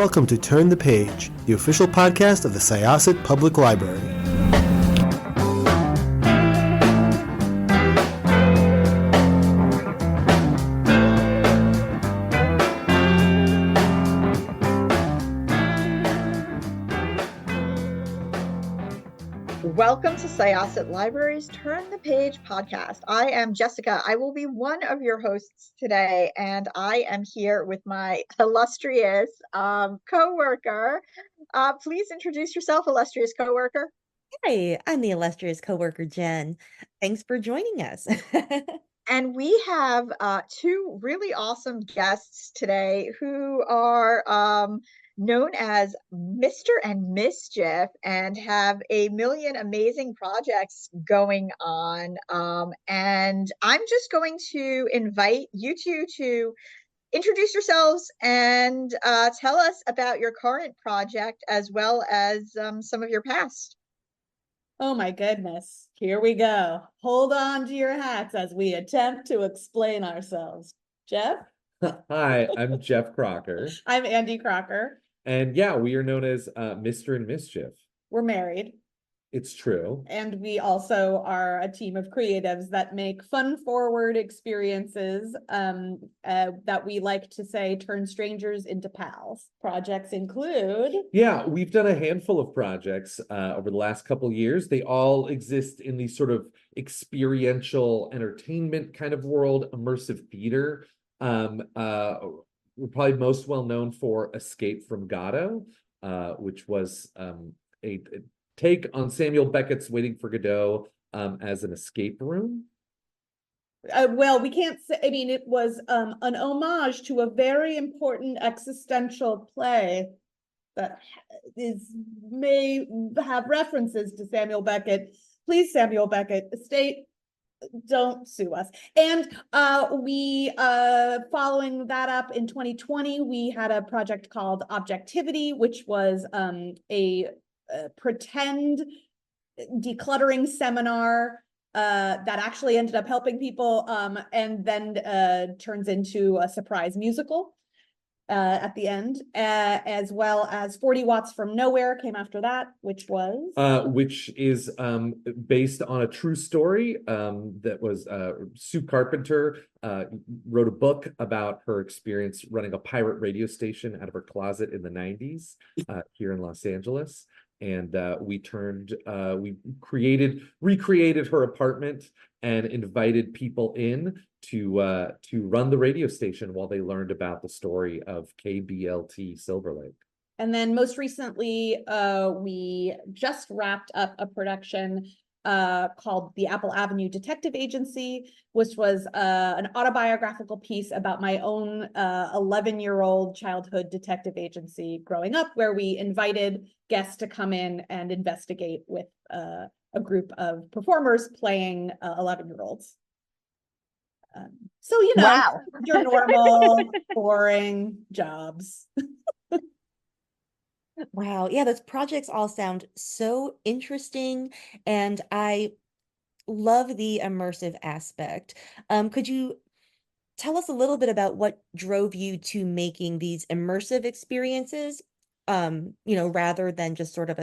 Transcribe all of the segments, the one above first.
Welcome to Turn the Page, the official podcast of the Syosset Public Library. Welcome to Syosset Library's Turn the Page podcast. I am Jessikah. I will be one of your hosts today, and I am here with my illustrious co-worker. Please introduce yourself, illustrious co-worker. Hi, I'm the illustrious co-worker Jen. Thanks for joining us. And we have two really awesome guests today who are known as Mr. and Mischief and have a million amazing projects going on. And I'm just going to invite you two to introduce yourselves and tell us about your current project as well as some of your past. Oh my goodness, here we go. Hold on to your hats as we attempt to explain ourselves. Jeff? Hi, I'm Jeff Crocker. I'm Andy Crocker. And yeah, we are known as Mr. and Mischief. We're married. It's true. And we also are a team of creatives that make fun-forward experiences that we like to say turn strangers into pals. Projects include... Yeah, we've done a handful of projects over the last couple of years. They all exist in the sort of experiential entertainment kind of world, immersive theater. We're probably most well known for Escape From Godot, which was a take on Samuel Beckett's Waiting for Godot as an escape room. Well, we can't say, I mean, it was an homage to a very important existential play that may have references to Samuel Beckett. Please, Samuel Beckett, estate, don't sue us. And we following that up in 2020, we had a project called Objectivity, which was a pretend decluttering seminar that actually ended up helping people and then turns into a surprise musical at the end, as well as 40 Watts from Nowhere came after that, which is based on a true story that was Sue Carpenter wrote a book about her experience running a pirate radio station out of her closet in the 90s here in Los Angeles. And we recreated her apartment and invited people in to run the radio station while they learned about the story of KBLT Silver Lake. And then most recently, we just wrapped up a production called The Apple Avenue Detective Agency, which was an autobiographical piece about my own 11-year-old childhood detective agency growing up, where we invited guests to come in and investigate with a group of performers playing 11-year-olds. So, you know, wow. Your normal, boring jobs. Wow. Yeah, those projects all sound so interesting, and I love the immersive aspect. Could you tell us a little bit about what drove you to making these immersive experiences, rather than just sort of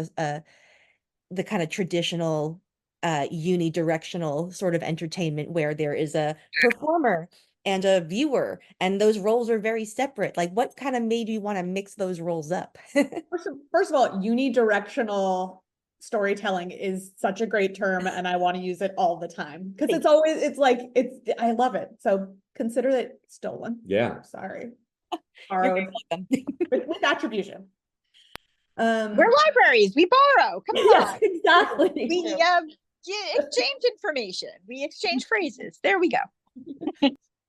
the kind of traditional unidirectional sort of entertainment where there is a performer and a viewer, and those roles are very separate. Like, what kind of made you want to mix those roles up? First of all, unidirectional storytelling is such a great term, and I want to use it all the time because I love it. So consider it stolen. Yeah. Sorry. You're with attribution. We're libraries. We borrow. Come on. Yes, exactly. We exchange information. We exchange phrases. There we go.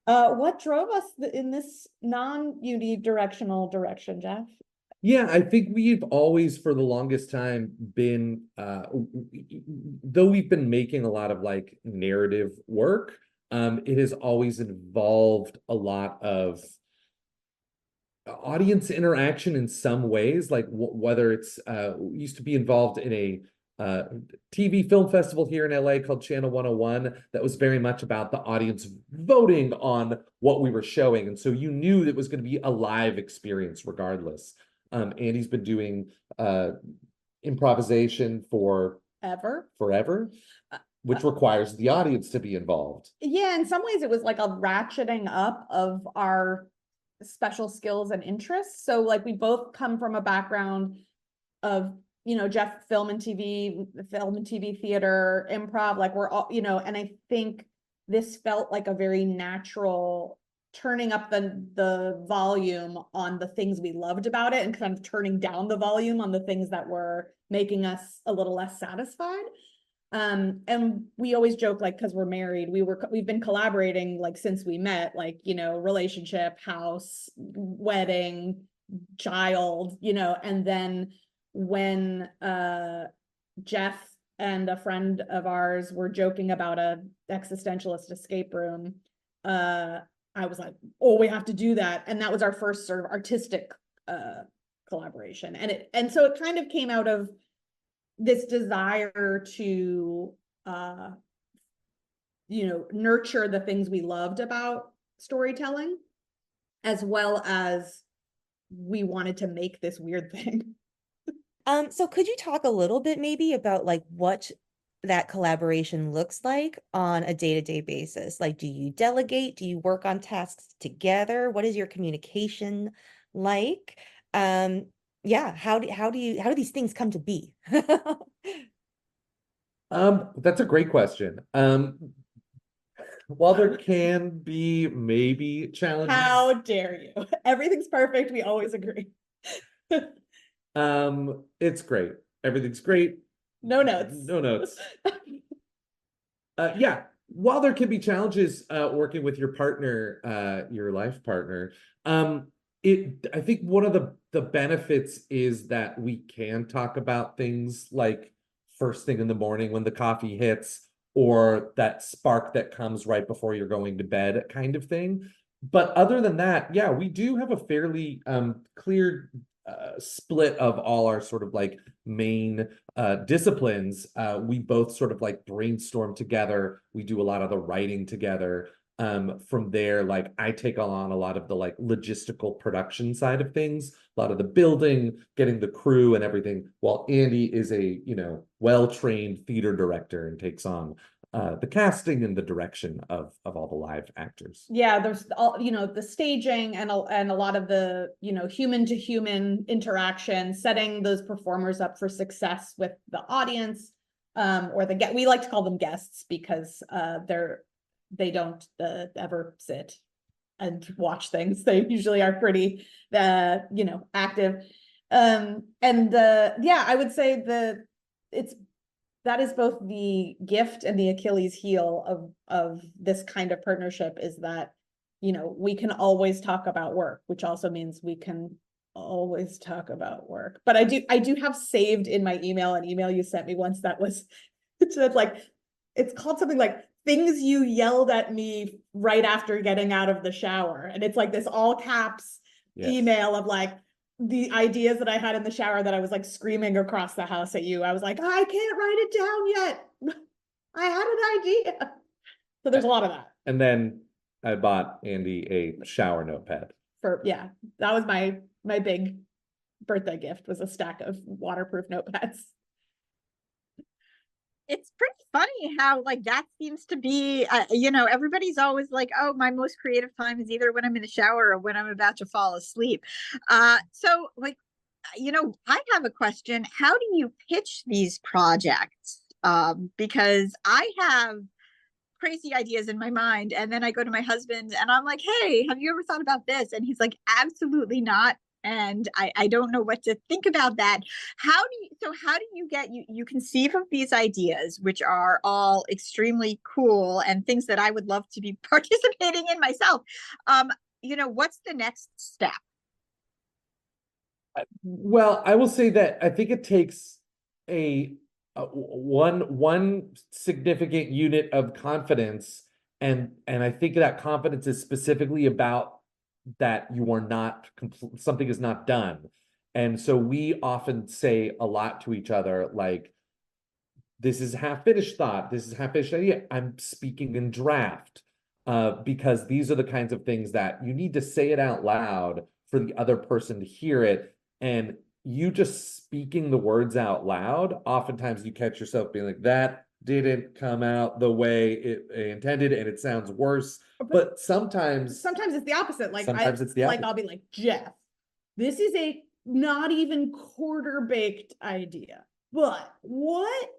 What drove us in this non-unidirectional direction, Jeff? Yeah, I think we've always, for the longest time, been, though we've been making a lot of like narrative work, it has always involved a lot of audience interaction in some ways, like whether it's we used to be involved in a TV film festival here in LA called Channel 101 that was very much about the audience voting on what we were showing, and so you knew it was going to be a live experience regardless. Andy's been doing improvisation forever, which requires the audience to be involved. Yeah, in some ways it was like a ratcheting up of our special skills and interests. So like we both come from a background of, Jeff, film and TV theater, improv, like we're all, and I think this felt like a very natural turning up the volume on the things we loved about it and kind of turning down the volume on the things that were making us a little less satisfied. And we always joke, like, because we're married, we've been collaborating like since we met, like, relationship, house, wedding, child, and then when Jeff and a friend of ours were joking about a existentialist escape room, I was like, oh, we have to do that. And that was our first sort of artistic collaboration. And so it kind of came out of this desire to nurture the things we loved about storytelling, as well as we wanted to make this weird thing. So could you talk a little bit maybe about like what that collaboration looks like on a day-to-day basis? Like, do you delegate? Do you work on tasks together? What is your communication like? Yeah, how do these things come to be? That's a great question. While there can be maybe challenges. How dare you? Everything's perfect. We always agree. It's great. Everything's great. No notes. No notes. Yeah, while there can be challenges working with your partner, your life partner, I think one of the benefits is that we can talk about things like first thing in the morning when the coffee hits, or that spark that comes right before you're going to bed kind of thing. But other than that, yeah, we do have a fairly clear split of all our sort of like main disciplines. We both sort of like brainstorm together. We do a lot of the writing together. From there, like I take on a lot of the like logistical production side of things, a lot of the building, getting the crew and everything, while Andy is a, well-trained theater director and takes on the casting and the direction of all the live actors. Yeah, there's all, the staging and a lot of the, human to human interaction, setting those performers up for success with the audience, or we like to call them guests because they don't ever sit and watch things. They usually are pretty, active. Yeah, I would say that is both the gift and the Achilles heel of this kind of partnership, is that, we can always talk about work, which also means we can always talk about work. But I do have saved in my email an email you sent me once that was, it's like, it's called something like things you yelled at me right after getting out of the shower. And it's like this all caps email of like the ideas that I had in the shower that I was like screaming across the house at you. I was like, I can't write it down yet. I had an idea. So there's a lot of that. And then I bought Andy a shower notepad. That was my big birthday gift, was a stack of waterproof notepads. It's pretty funny how like that seems to be, everybody's always like, oh, my most creative time is either when I'm in the shower or when I'm about to fall asleep. So like, I have a question. How do you pitch these projects? Because I have crazy ideas in my mind, and then I go to my husband and I'm like, hey, have you ever thought about this? And he's like, absolutely not. And I don't know what to think about that. How do you get, you conceive of these ideas, which are all extremely cool and things that I would love to be participating in myself. What's the next step? Well, I will say that I think it takes one significant unit of confidence, and I think that confidence is specifically about that you are not something is not done. And so we often say a lot to each other, like, this is half finished thought, this is half finished idea, I'm speaking in draft, because these are the kinds of things that you need to say it out loud for the other person to hear it, And you just speaking the words out loud, oftentimes you catch yourself being like, that didn't come out the way it intended, and it sounds worse. But sometimes it's the opposite. Like sometimes it's the like opposite. I'll be like, Jeff, this is a not even quarter baked idea, but what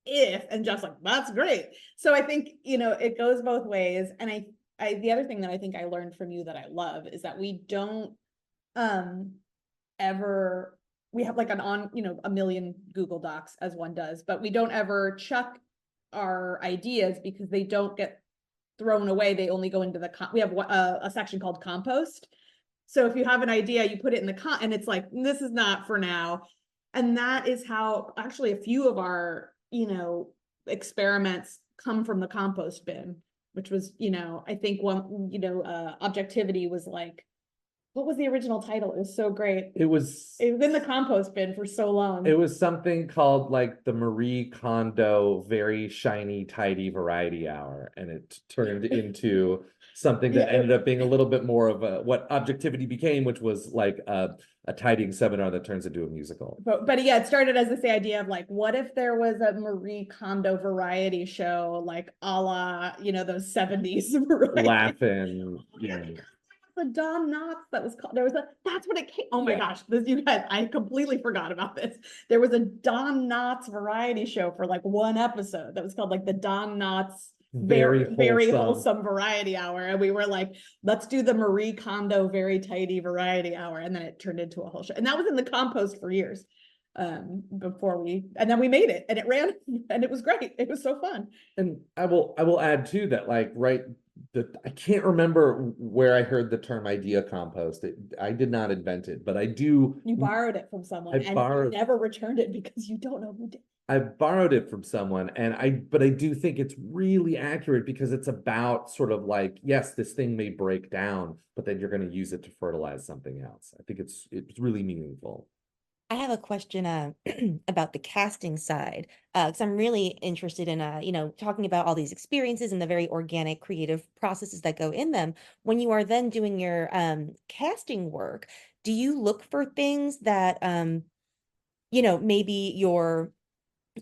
if? And Jeff's like, that's great. So I think, you know, it goes both ways. And I the other thing that I think I learned from you that I love is that we don't ever, we have like a million Google Docs as one does, but we don't ever chuck our ideas because they don't get thrown away. They only go into we have a section called compost. So if you have an idea, you put it in the and it's like, this is not for now. And that is how actually a few of our, you know, experiments come from the compost bin, which was, you know, I think one, you know, Objectivity was like, what was the original title? It was so great. It was in the compost bin for so long. It was something called like the Marie Kondo Very Shiny Tidy Variety Hour, and it turned into something that ended up being a little bit more of what Objectivity became, which was like a tidying seminar that turns into a musical. But yeah, it started as this idea of like, what if there was a Marie Kondo variety show, like a la, you know, those 70s Laughing, yeah. The Don Knotts that was called, that's what it came, oh my gosh, this, you guys, I completely forgot about this. There was a Don Knotts variety show for like one episode that was called like the Don Knotts very wholesome variety hour, and we were like, let's do the Marie Kondo very tidy variety hour, and then it turned into a whole show, and that was in the compost for years and then we made it, and it ran, and it was great. It was so fun. And I will add too that like I can't remember where I heard the term idea compost. I did not invent it, but I do. You borrowed it from someone, you never returned it because you don't know who did. I borrowed it from someone, but I do think it's really accurate because it's about sort of like, yes, this thing may break down, but then you're going to use it to fertilize something else. I think it's really meaningful. I have a question about the casting side, because I'm really interested in you know, talking about all these experiences and the very organic creative processes that go in them. When you are then doing your casting work, do you look for things that you know, maybe your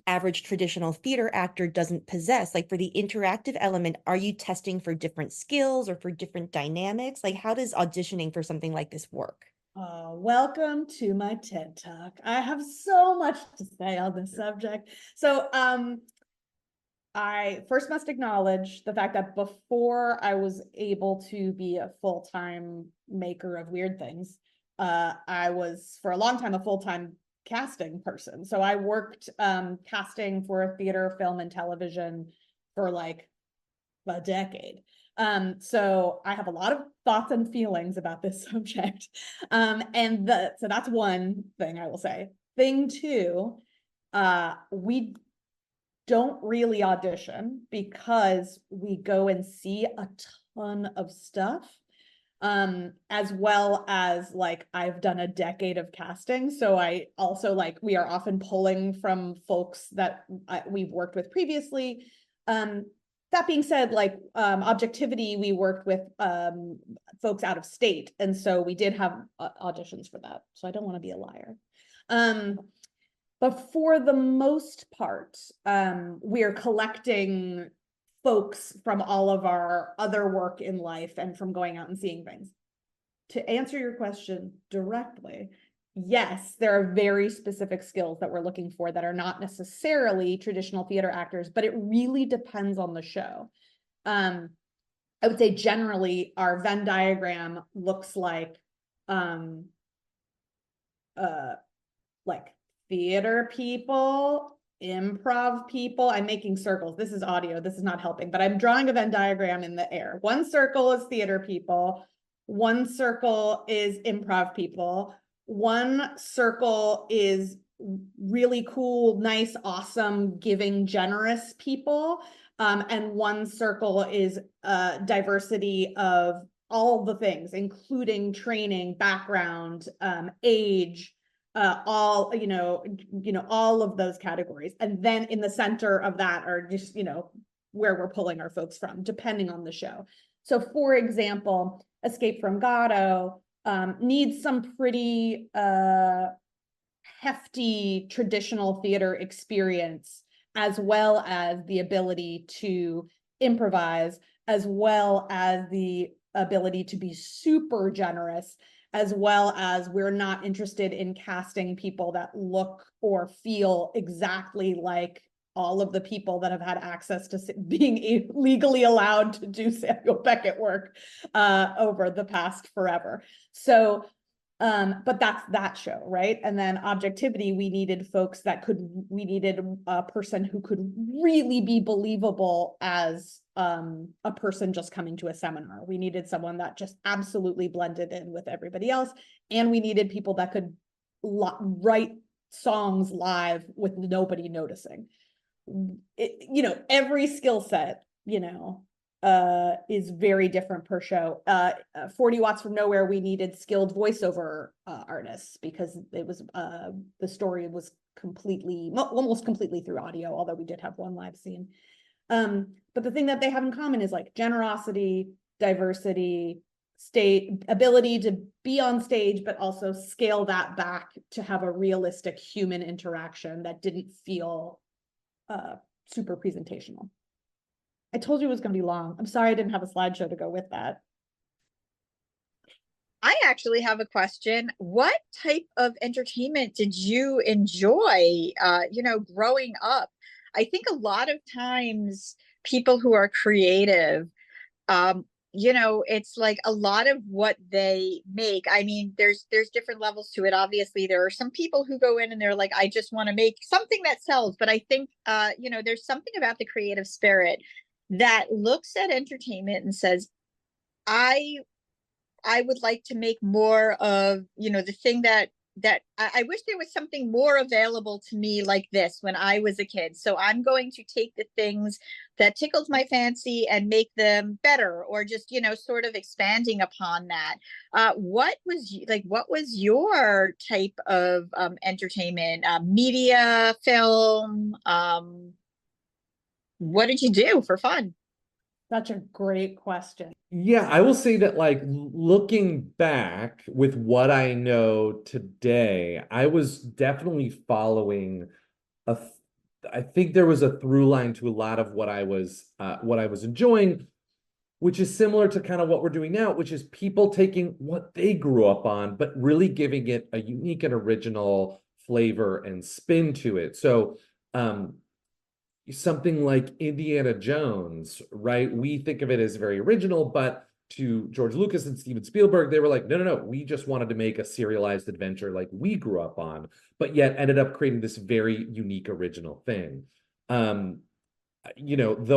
average traditional theater actor doesn't possess? Like for the interactive element, are you testing for different skills or for different dynamics? Like how does auditioning for something like this work? Welcome to my TED Talk. I have so much to say on this subject. So I first must acknowledge the fact that before I was able to be a full-time maker of weird things, I was for a long time a full-time casting person. So I worked casting for theater, film, and television for like a decade. So I have a lot of thoughts and feelings about this subject. So that's one thing I will say. Thing two, we don't really audition because we go and see a ton of stuff. As well as like I've done a decade of casting. So I also like, we are often pulling from folks that we've worked with previously. That being said, like Objectivity, we worked with folks out of state. And so we did have auditions for that. So I don't want to be a liar. But for the most part, we're collecting folks from all of our other work in life and from going out and seeing things. To answer your question directly, yes, there are very specific skills that we're looking for that are not necessarily traditional theater actors, but it really depends on the show. I would say generally our Venn diagram looks like theater people, improv people. I'm making circles. This is audio. This is not helping, but I'm drawing a Venn diagram in the air. One circle is theater people. One circle is improv people. One circle is really cool, nice, awesome, giving, generous people. And one circle is diversity of all the things, including training, background, age, all, all of those categories. And then in the center of that are just, where we're pulling our folks from, depending on the show. So for example, Escape From Godot, needs some pretty hefty traditional theater experience, as well as the ability to improvise, as well as the ability to be super generous, as well as we're not interested in casting people that look or feel exactly like all of the people that have had access to being legally allowed to do Samuel Beckett work over the past forever. So but that's that show, right? And then objectivity, we needed a person who could really be believable as a person just coming to a seminar. We needed someone that just absolutely blended in with everybody else. And we needed people that could write songs live with nobody noticing. Every skill set, is very different per show. 40 Watts from Nowhere, we needed skilled voiceover artists because it was the story was almost completely through audio, although we did have one live scene. But the thing that they have in common is like generosity, diversity, ability to be on stage, but also scale that back to have a realistic human interaction that didn't feel super presentational. I told you it was going to be long. I'm sorry I didn't have a slideshow to go with that. I actually have a question. What type of entertainment did you enjoy, growing up? I think a lot of times people who are creative, it's like a lot of what they make. I mean, there's different levels to it. Obviously, there are some people who go in and they're like, I just want to make something that sells. But I think, there's something about the creative spirit that looks at entertainment and says, I would like to make more of, the thing that I wish there was something more available to me like this when I was a kid. So I'm going to take the things that tickled my fancy and make them better, or just, sort of expanding upon that. What was your type of entertainment, media, film? What did you do for fun? Such a great question. Yeah, I will say that, like, looking back with what I know today, I was definitely following I think there was a through line to a lot of what I was enjoying, which is similar to kind of what we're doing now, which is people taking what they grew up on, but really giving it a unique and original flavor and spin to it. So, something like Indiana Jones, right? We think of it as very original, but to George Lucas and Steven Spielberg, they were like, no, we just wanted to make a serialized adventure like we grew up on, but yet ended up creating this very unique original thing. Though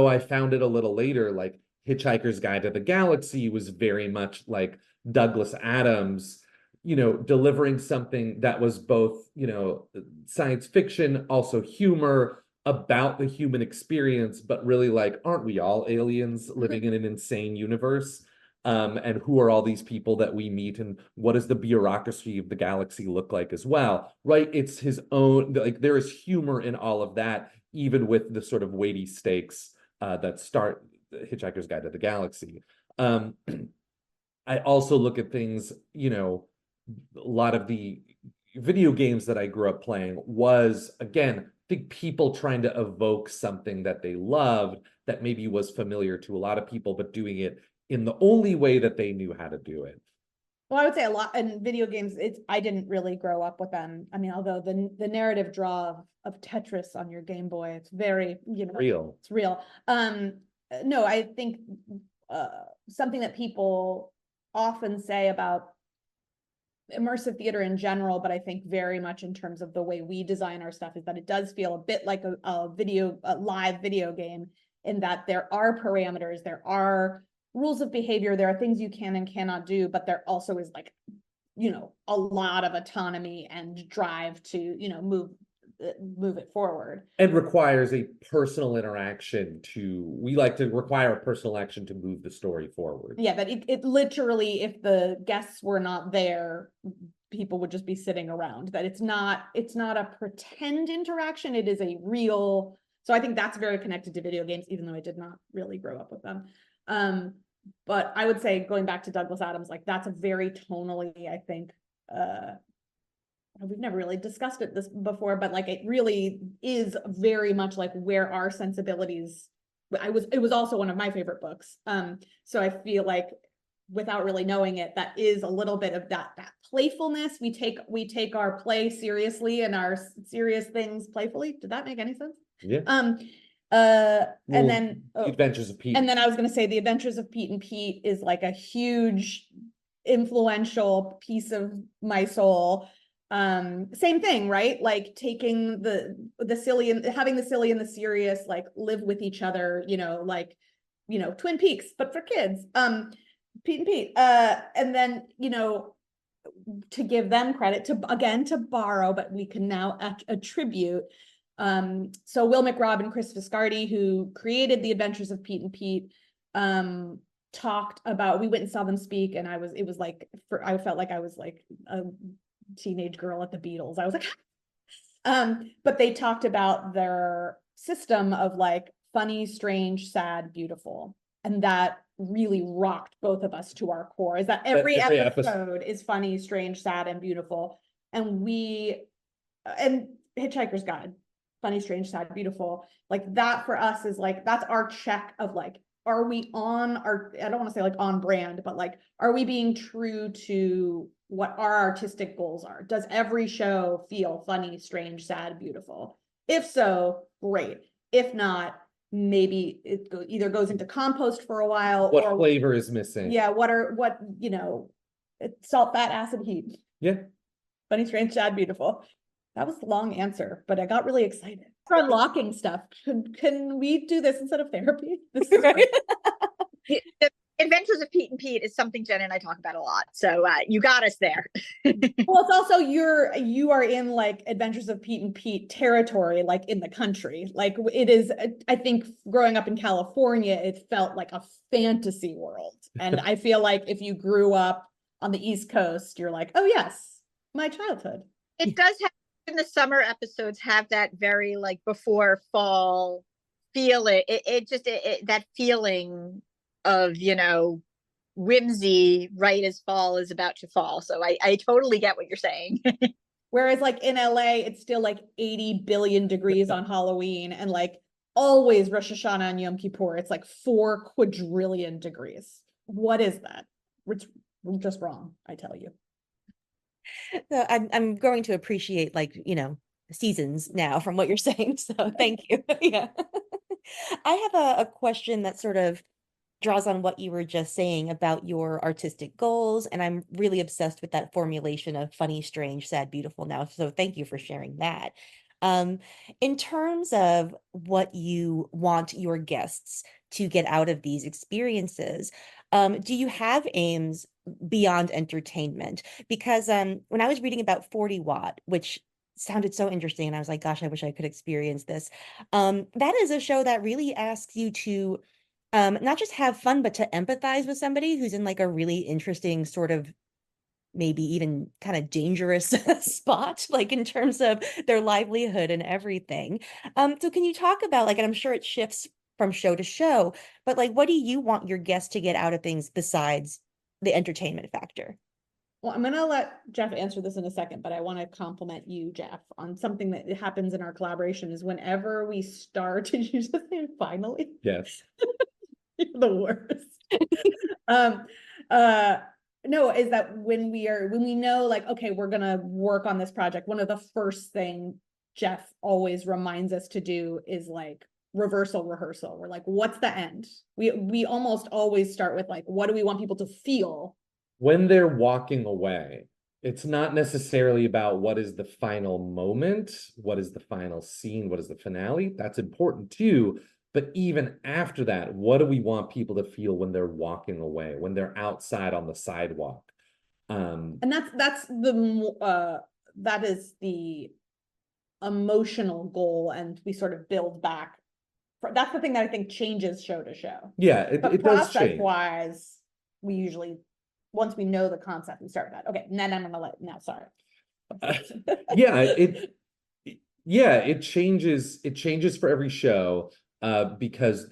I found it a little later, like Hitchhiker's Guide to the Galaxy was very much like Douglas Adams, delivering something that was both, science fiction, also humor, about the human experience, but really like, aren't we all aliens living in an insane universe? And who are all these people that we meet, and what does the bureaucracy of the galaxy look like as well, right? It's his own, like, there is humor in all of that, even with the sort of weighty stakes that start Hitchhiker's Guide to the Galaxy. I also look at things, a lot of the video games that I grew up playing was, again, I think people trying to evoke something that they loved that maybe was familiar to a lot of people, but doing it in the only way that they knew how to do it. Well, I would say a lot in video games, I didn't really grow up with them. I mean, although the narrative draw of Tetris on your Game Boy, it's very, real. It's real. No, I think something that people often say about immersive theater in general, but I think very much in terms of the way we design our stuff, is that it does feel a bit like a live video game, in that there are parameters, there are rules of behavior, there are things you can and cannot do, but there also is, like, a lot of autonomy and drive to, move it forward. And requires a personal interaction we like to require a personal action to move the story forward. Yeah, but it literally, if the guests were not there, people would just be sitting around. That it's not a pretend interaction, it is a real. So I think that's very connected to video games, even though I did not really grow up with them. But I would say, going back to Douglas Adams, like that's a very tonally, I think, we've never really discussed this before, but like it really is very much like where our sensibilities. It was also one of my favorite books. So I feel like, without really knowing it, that is a little bit of that playfulness. We take our play seriously and our serious things playfully. Did that make any sense? Yeah. And then The Adventures of Pete. And then I was going to say The Adventures of Pete and Pete is like a huge influential piece of my soul. Same thing, right? Like taking the silly and having the silly and the serious like live with each other, like, Twin Peaks, but for kids. Pete and Pete. And then, to give them credit, to borrow, but we can now attribute. So Will McRobb and Chris Viscardi, who created The Adventures of Pete and Pete, talked about, we went and saw them speak, and I felt like I was like a teenage girl at the Beatles. I was like, but they talked about their system of like funny, strange, sad, beautiful. And that really rocked both of us to our core, is that every episode is funny, strange, sad, and beautiful. And Hitchhiker's Guide, funny, strange, sad, beautiful. Like that for us is like, that's our check of like, are we on our, I don't want to say like on brand, but like, are we being true to what our artistic goals are? Does every show feel funny, strange, sad, beautiful? If so, great. If not, maybe it either goes into compost for a while. What flavor is missing? Yeah, salt, fat, acid, heat. Yeah. Funny, strange, sad, beautiful. That was a long answer, but I got really excited. For unlocking stuff. Can we do this instead of therapy? This is great. The Adventures of Pete and Pete is something Jen and I talk about a lot. So you got us there. Well, it's also you are in like Adventures of Pete and Pete territory, like in the country. Like it is, I think growing up in California, it felt like a fantasy world. And I feel like if you grew up on the East Coast, you're like, oh yes, my childhood. It does have, in the summer episodes, have that very like before fall feel. That feeling of, whimsy right as fall is about to fall. So I totally get what you're saying. Whereas like in LA, it's still like 80 billion degrees on Halloween, and like always Rosh Hashanah and Yom Kippur, it's like 4 quadrillion degrees. What is that? It's just wrong, I tell you. So I'm going to appreciate seasons now from what you're saying. So thank you. Yeah. I have a question that sort of draws on what you were just saying about your artistic goals. And I'm really obsessed with that formulation of funny, strange, sad, beautiful now. So thank you for sharing that. In terms of what you want your guests to get out of these experiences, do you have aims beyond entertainment? Because when I was reading about 40 Watt, which sounded so interesting, and I was like, gosh, I wish I could experience this. That is a show that really asks you to not just have fun, but to empathize with somebody who's in like a really interesting sort of maybe even kind of dangerous spot, like in terms of their livelihood and everything. So can you talk about and I'm sure it shifts from show to show, but like, what do you want your guests to get out of things besides the entertainment factor? Well, I'm going to let Jeff answer this in a second, but I want to compliment you, Jeff, on something that happens in our collaboration is whenever we start, did you just say finally? Yes. You're the worst. No, is that when we know like, okay, we're going to work on this project, one of the first thing Jeff always reminds us to do is like reversal rehearsal. We're like, what's the end? We almost always start with like, what do we want people to feel when they're walking away? It's not necessarily about what is the final moment, what is the final scene, what is the finale. That's important too. But even after that, what do we want people to feel when they're walking away, when they're outside on the sidewalk? And that is the emotional goal, and we sort of build back. That's the thing that I think changes show to show. Yeah, it does change. Process-wise, we usually, once we know the concept, we start with that. Okay, and then I'm gonna sorry. It changes for every show. because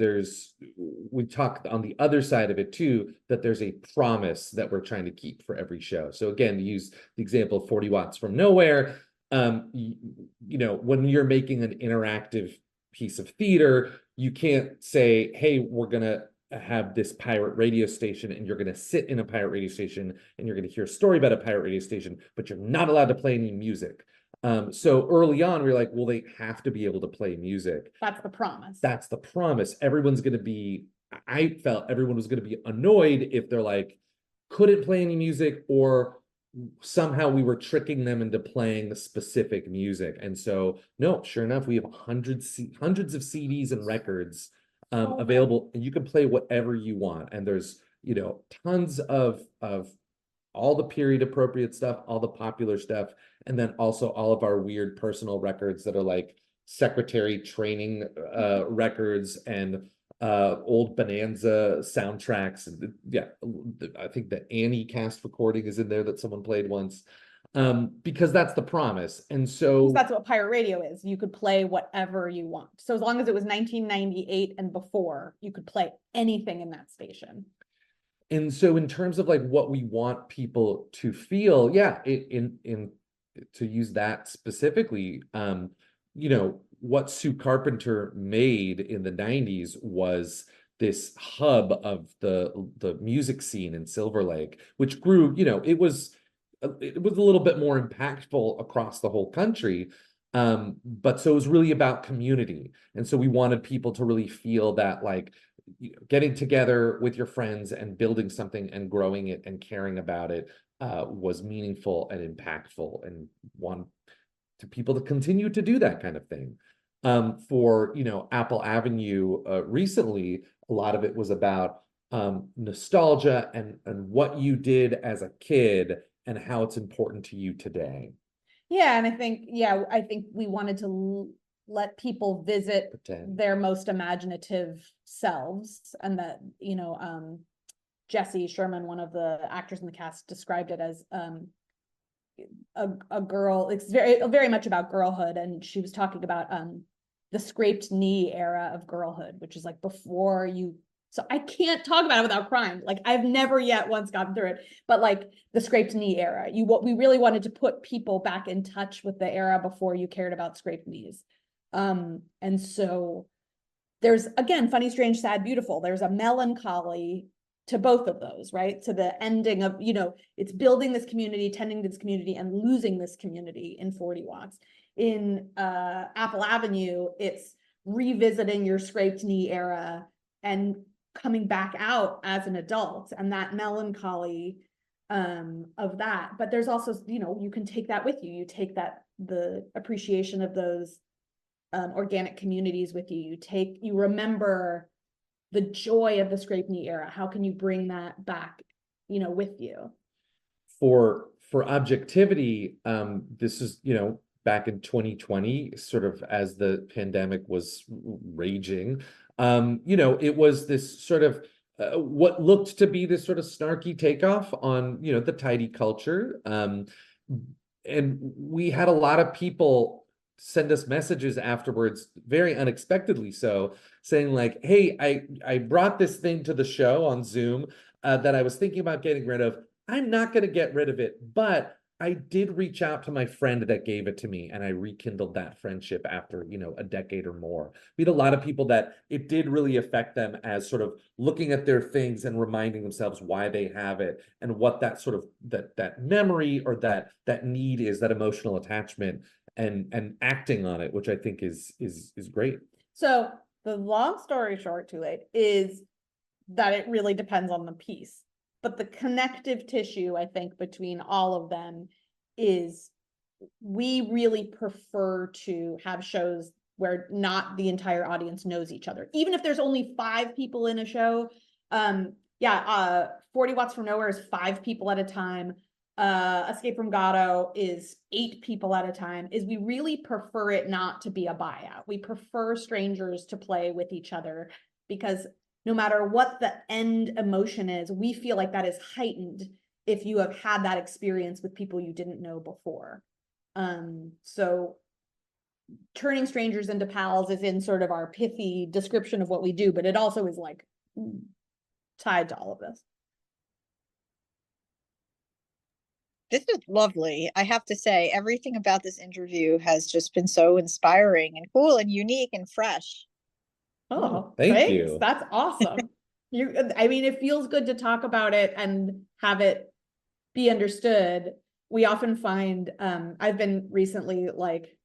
we talk on the other side of it too, that there's a promise that we're trying to keep for every show. So again, to use the example of 40 Watts from Nowhere, you know, when you're making an interactive piece of theater, you can't say, hey, we're gonna have this pirate radio station and you're going to sit in a pirate radio station and you're going to hear a story about a pirate radio station, but you're not allowed to play any music. So early on, we were like, well, they have to be able to play music. That's the promise. That's the promise. I felt everyone was going to be annoyed if they're like, couldn't play any music, or somehow we were tricking them into playing the specific music. And so, no, sure enough, we have hundreds of CDs and records available, and you can play whatever you want. And there's, you know, tons of all the period appropriate stuff, all the popular stuff, and then also all of our weird personal records that are like secretary training records and old Bonanza soundtracks. And yeah, I think the Annie cast recording is in there that someone played once. Because that's the promise. And so that's what pirate radio is. You could play whatever you want. So as long as it was 1998 and before, you could play anything in that station. And so in terms of like what we want people to feel, yeah, in to use that specifically, you know, what Sue Carpenter made in the 90s was this hub of the music scene in Silver Lake, which grew, you know, it was a little bit more impactful across the whole country. But so it was really about community. And so we wanted people to really feel that, like, you know, getting together with your friends and building something and growing it and caring about it was meaningful and impactful, and want to people to continue to do that kind of thing. For, you know, Apple Avenue recently, a lot of it was about nostalgia and what you did as a kid and how it's important to you today. Yeah, and I think we wanted to let people visit their most imaginative selves, and that, you know, Jessie Sherman, one of the actors in the cast, described it as a girl. It's very much about girlhood, and she was talking about the scraped knee era of girlhood, which is like before you. So I can't talk about it without crying. Like, I've never yet once gotten through it, but like the scraped knee era, what we really wanted to put people back in touch with the era before you cared about scraped knees. And so there's, again, funny, strange, sad, beautiful. There's a melancholy to both of those, right? To the ending of, you know, it's building this community, tending to this community, and losing this community in 40 Watts. In Apple Avenue, it's revisiting your scraped knee era and coming back out as an adult, and that melancholy of that. But there's also, you know, you can take that with you. You take that, the appreciation of those organic communities with you. You remember the joy of the scrape knee era. How can you bring that back, you know, with you? For objectivity, this is, you know, back in 2020, sort of as the pandemic was raging, you know, it was this sort of what looked to be this sort of snarky takeoff on, you know, the tidy culture. And we had a lot of people send us messages afterwards, very unexpectedly so, saying like, hey, I brought this thing to the show on Zoom that I was thinking about getting rid of. I'm not going to get rid of it, but I did reach out to my friend that gave it to me, and I rekindled that friendship after, you know, a decade or more. We had a lot of people that it did really affect them, as sort of looking at their things and reminding themselves why they have it and what that sort of that memory or that need is, that emotional attachment, and acting on it, which I think is great. So the long story short, too late, is that it really depends on the piece. But the connective tissue, I think, between all of them is, we really prefer to have shows where not the entire audience knows each other. Even if there's only 5 people in a show, 40 Watts from Nowhere is 5 people at a time. Escape from Godot is 8 people at a time. We really prefer it not to be a buyout. We prefer strangers to play with each other, because no matter what the end emotion is, we feel like that is heightened if you have had that experience with people you didn't know before. So turning strangers into pals is in sort of our pithy description of what we do, but it also is like tied to all of this. This is lovely. I have to say, everything about this interview has just been so inspiring and cool and unique and fresh. Oh, thank thanks. you. That's awesome. I mean, it feels good to talk about it and have it be understood. We often find, I've been recently like,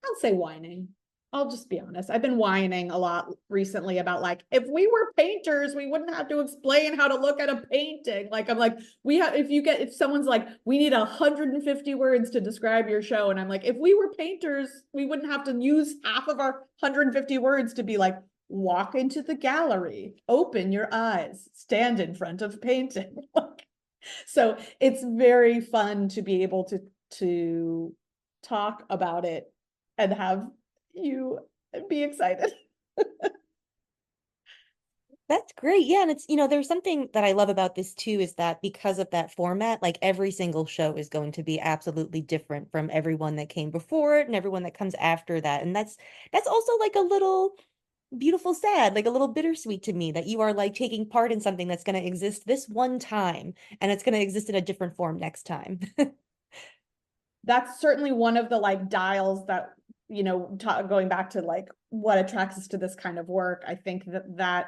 I'll say whining. I'll just be honest. I've been whining a lot recently about like, if we were painters, we wouldn't have to explain how to look at a painting. Like, I'm like, if someone's like, we need 150 words to describe your show. And I'm like, if we were painters, we wouldn't have to use half of our 150 words to be like, walk into the gallery, open your eyes, stand in front of painting. So it's very fun to be able to talk about it and have you be excited. That's great. Yeah, and it's, there's something that I love about this too, is that because of that format, like every single show is going to be absolutely different from everyone that came before it and everyone that comes after that. And that's also like a little beautiful sad, like a little bittersweet to me, that you are like taking part in something that's going to exist this one time and it's going to exist in a different form next time. That's certainly one of the like dials that, going back to like what attracts us to this kind of work. I think that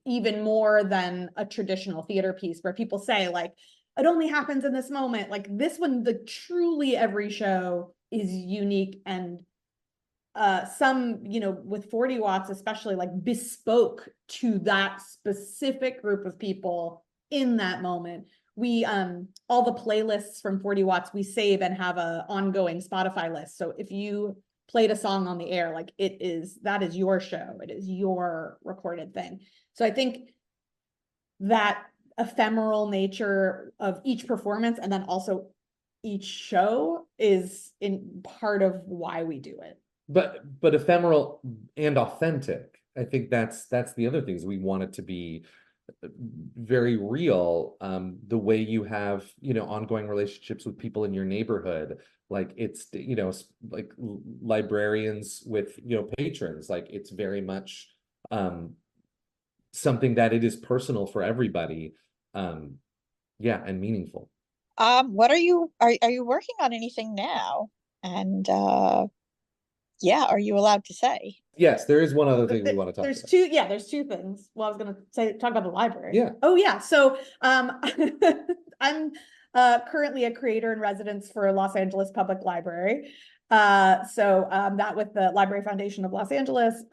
even more than a traditional theater piece where people say like, it only happens in this moment, like this one, truly every show is unique and some, with 40 watts, especially like bespoke to that specific group of people in that moment. We, all the playlists from 40 watts, we save and have a ongoing Spotify list. So if you played a song on the air, like that is your show. It is your recorded thing. So I think that ephemeral nature of each performance and then also each show is in part of why we do it. But ephemeral and authentic. I think that's the other things we want it to be very real. The way you have, ongoing relationships with people in your neighborhood, like it's, like librarians with, patrons, like it's very much something that it is personal for everybody. Yeah, and meaningful. What are you working on anything now? And yeah, are you allowed to say? Yes, there is one other thing we want to talk about. There's two things. Well, I was gonna talk about the library. Yeah. Oh yeah. So I'm currently a creator in residence for Los Angeles Public Library. So that with the Library Foundation of Los Angeles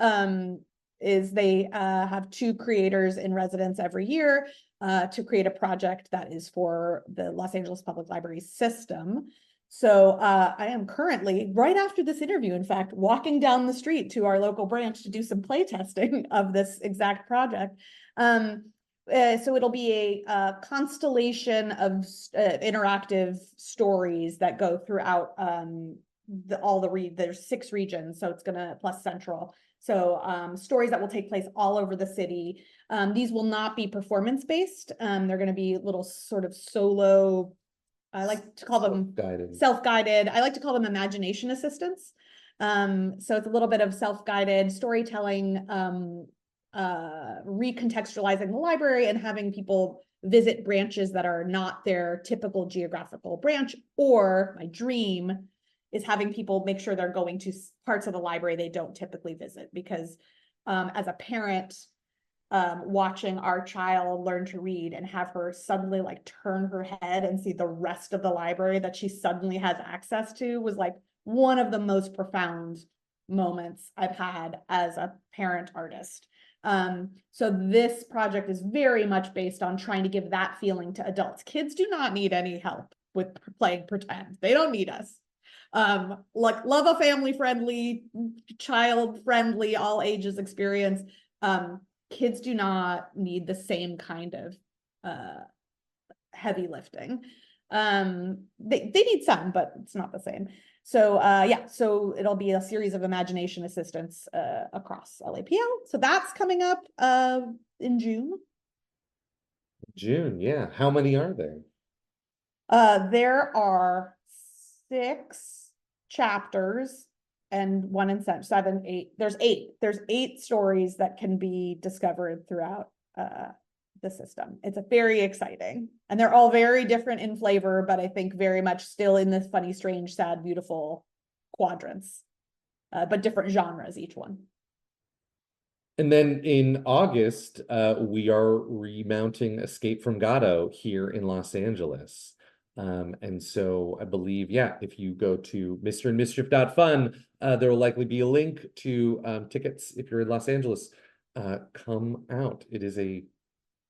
is they have two creators in residence every year to create a project that is for the Los Angeles Public Library system. So I am currently, right after this interview, in fact, walking down the street to our local branch to do some play testing of this exact project. So it'll be a constellation of interactive stories that go throughout there's 6 regions, so it's gonna plus central. So stories that will take place all over the city. These will not be performance-based. They're gonna be little sort of solo, I like to call them self-guided. I like to call them imagination assistants. So it's a little bit of self-guided storytelling, recontextualizing the library and having people visit branches that are not their typical geographical branch. Or my dream is having people make sure they're going to parts of the library they don't typically visit, because as a parent, watching our child learn to read and have her suddenly like turn her head and see the rest of the library that she suddenly has access to was like one of the most profound moments I've had as a parent artist. So this project is very much based on trying to give that feeling to adults. Kids do not need any help with playing pretend. They don't need us. Like love a family friendly, child friendly, all ages experience. Kids do not need the same kind of heavy lifting. They need some, but it's not the same. So yeah, so it'll be a series of imagination assistants across LAPL. So that's coming up in June. June, yeah. How many are there? There are 6 chapters and 1 in 7, 8. There's 8. There's 8 stories that can be discovered throughout the system. It's a very exciting, and they're all very different in flavor, but I think very much still in this funny, strange, sad, beautiful quadrants, but different genres, each one. And then in August, we are remounting Escape from Godot here in Los Angeles. And so I believe, yeah, if you go to mrandmischief.fun, there will likely be a link to tickets if you're in Los Angeles. Come out. It is a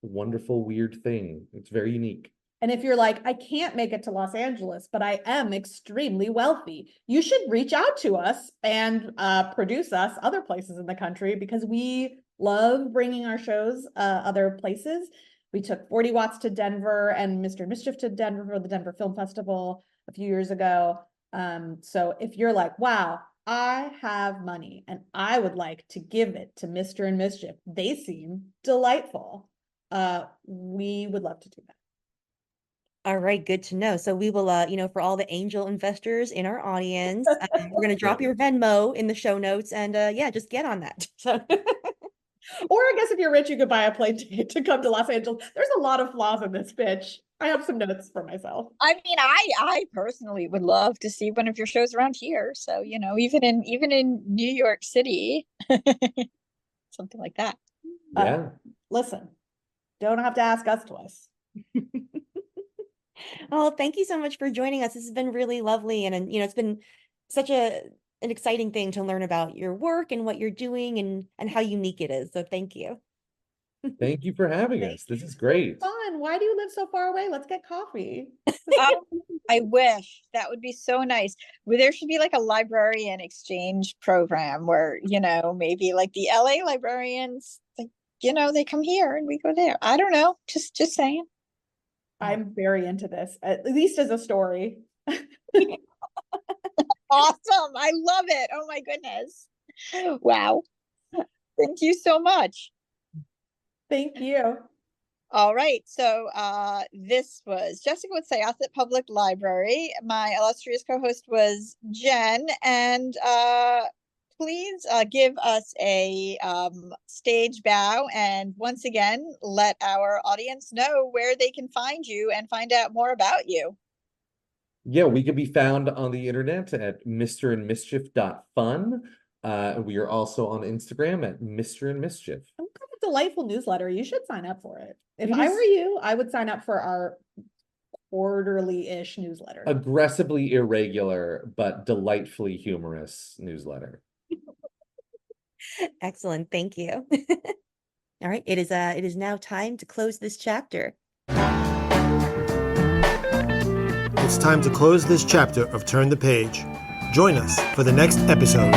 wonderful, weird thing. It's very unique. And if you're like, I can't make it to Los Angeles, but I am extremely wealthy, you should reach out to us and produce us other places in the country, because we love bringing our shows other places. We took 40 Watts to Denver and Mr. Mischief to Denver for the Denver Film Festival a few years ago. So if you're like, wow, I have money and I would like to give it to Mr. and Mischief, they seem delighttul, we would love to do that. All right, good to know. So we will, you know, for all the angel investors in our audience, we're going to drop your Venmo in the show notes, and yeah, just get on that. So Or I guess if you're rich, you could buy a plane ticket to come to Los Angeles. There's a lot of flaws in this pitch. I have some notes for myself. I mean, I personally would love to see one of your shows around here. So, you know, even in New York City, something like that. Yeah. Listen, don't have to ask us twice. oh, thank you so much for joining us. This has been really lovely, and you know, it's been such an exciting thing to learn about your work and what you're doing and how unique it is. So thank you. Thank you for having us. This is great. Fun. Why do you live so far away? Let's get coffee. I wish that would be so nice. Well, there should be like a librarian exchange program where, you know, maybe like the LA librarians, like, you know, they come here and we go there. I don't know. Just saying. I'm very into this, at least as a story. Awesome. I love it. Oh my goodness. Wow. Thank you so much. Thank you. All right. So this was Jessikah with Syosset Public Library. My illustrious co-host was Jen. And please give us a stage bow. And once again, let our audience know where they can find you and find out more about you. Yeah, we can be found on the internet at mrandmischief.fun. We are also on Instagram at Mr. and Mischief. I've got a delightful newsletter. You should sign up for it. If It I is- were you, I would sign up for our quarterly-ish newsletter. Aggressively irregular, but delightfully humorous newsletter. Excellent. Thank you. All right. It is now time to close this chapter. It's time to close this chapter of Turn the Page. Join us for the next episode.